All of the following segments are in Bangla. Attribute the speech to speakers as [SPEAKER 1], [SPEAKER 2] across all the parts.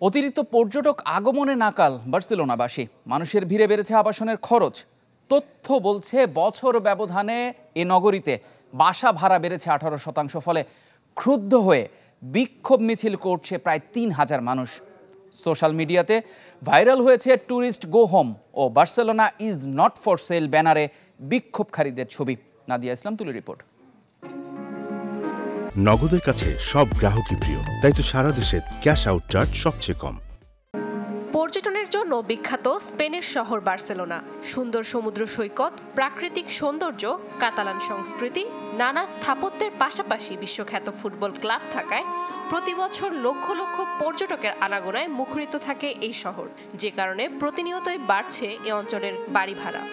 [SPEAKER 1] অতিরিক্ত পর্যটক আগমনে নাকাল বার্সেলোনাবাসী। মানুষের ভিড়ে বেড়েছে আবাসনের খরচ। তথ্য বলছে বছর ব্যবধানে এ নগরীতে বাসা ভাড়া বেড়েছে 18%। ফলে ক্রুদ্ধ হয়ে বিক্ষোভ মিছিল করছে প্রায় 3000 মানুষ। সোশ্যাল মিডিয়াতে ভাইরাল হয়েছে ট্যুরিস্ট গো হোম ও Barcelona is not for sale ব্যানারে বিক্ষোভকারীদের ছবি। নাদিয়া ইসলাম তুলি রিপোর্ট।
[SPEAKER 2] নগদের কাছে সব গ্রাহকই প্রিয়, তাই তো সারা দেশে ক্যাশ আউট চার্জ সবচেয়ে কম।
[SPEAKER 3] পর্যটনের জন্য বিখ্যাত স্পেনের শহর বার্সেলোনা। সুন্দর সমুদ্র সৈকত, প্রাকৃতিক সৌন্দর্য, কাতালান সংস্কৃতি, নানা স্থাপত্যের পাশাপাশি বিশ্বখ্যাত ফুটবল ক্লাব থাকায় প্রতি বছর লক্ষ লক্ষ পর্যটকের আনাগোনায় মুখরিত থাকে এই শহর, যে কারণে প্রতিনিয়তই বাড়ছে এ অঞ্চলের বাড়ি ভাড়া।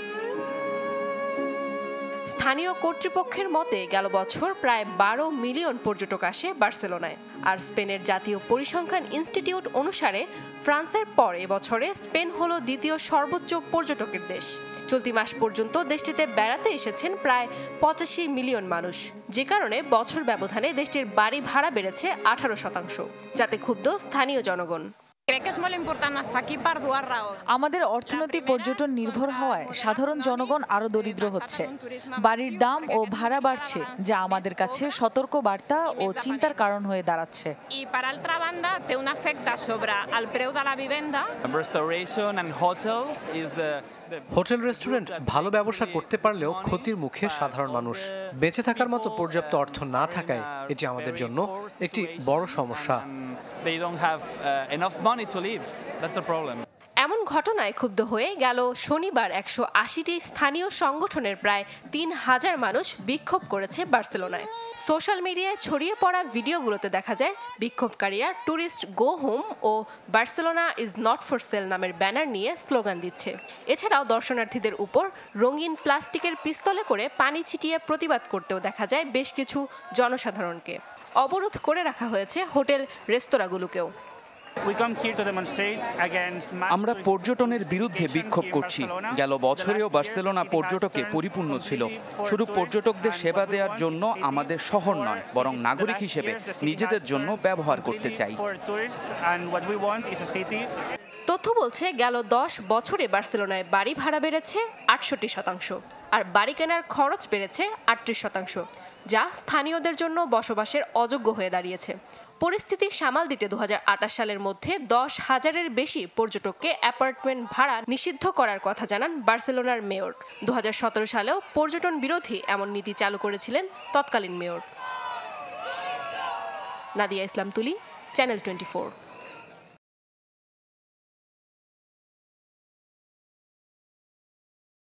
[SPEAKER 3] স্থানীয় কর্তৃপক্ষের মতে গেল বছর প্রায় 12 মিলিয়ন পর্যটক আসে বার্সেলোনায়। আর স্পেনের জাতীয় পরিসংখ্যান ইনস্টিটিউট অনুসারে ফ্রান্সের পর এবছরে স্পেন হলো দ্বিতীয় সর্বোচ্চ পর্যটকের দেশ। চলতি মাস পর্যন্ত দেশটিতে বেড়াতে এসেছেন প্রায় 85 মিলিয়ন মানুষ, যে কারণে বছর ব্যবধানে দেশটির বাড়ি ভাড়া বেড়েছে 18%, যাতে ক্ষুব্ধ স্থানীয় জনগণ।
[SPEAKER 4] আমাদের অর্থনৈতিক পর্যটন নির্ভর হওয়ায় সাধারণ জনগণ আরো দরিদ্র হচ্ছে। বাড়ির দাম ও ভাড়া বাড়ছে, যা আমাদের কাছে সতর্ক বার্তা ও চিন্তার কারণ হয়ে দাঁড়াচ্ছে।
[SPEAKER 5] হোটেল রেস্টুরেন্ট ভালো ব্যবসা করতে পারলেও ক্ষতির মুখে সাধারণ মানুষ। বেঁচে থাকার মতো পর্যাপ্ত অর্থ না থাকায় এটি আমাদের জন্য একটি বড় সমস্যা।
[SPEAKER 3] এমন ঘটনায় ক্ষুব্ধ হয়ে গেল শনিবার 180টি স্থানীয় সংগঠনের প্রায় 3000 মানুষ বিক্ষোভ করেছে বার্সেলোনায়। সোশ্যাল মিডিয়ায় ছড়িয়ে পড়া ভিডিওগুলোতে দেখা যায় বিক্ষোভকারীরা ট্যুরিস্ট গো হোম ও Barcelona is not for sale নামের ব্যানার নিয়ে স্লোগান দিচ্ছে। এছাড়াও দর্শনার্থীদের উপর রঙিন প্লাস্টিকের পিস্তলে করে পানি ছিটিয়ে প্রতিবাদ করতেও দেখা যায় বেশ কিছু জনসাধারণকে। অবরোধ করে রাখা হয়েছে হোটেল রেস্তোরাঁগুলোকেও।
[SPEAKER 1] আমরা পর্যটনের বিরুদ্ধে বিক্ষোভ করছি। গেল বছরেও বার্সেলোনা পর্যটকে পরিপূর্ণ ছিল। শুধু পর্যটকদের সেবা দেওয়ার জন্য আমাদের শহর নয়, বরং নাগরিক হিসেবে নিজেদের জন্য ব্যবহার করতে চাই।
[SPEAKER 3] তথ্য বলছে গেল 10 বছরে বার্সেলোনায় বাড়ি ভাড়া বেড়েছে 68%, আর বাড়ি কেনার খরচ বেড়েছে 38%, যা স্থানীয়দের জন্য বসবাসের অযোগ্য হয়ে দাঁড়িয়েছে। পরিস্থিতি সামাল দিতে 2028 সালের মধ্যে 10,000-এর বেশি পর্যটককে অ্যাপার্টমেন্ট ভাড়া নিষিদ্ধ করার কথা জানান বার্সেলোনার মেয়র। 2017 সালেও পর্যটন বিরোধী এমন নীতি চালু করেছিলেন তৎকালীন মেয়র। নাদিয়া ইসলাম তুলি, চ্যানেল 24।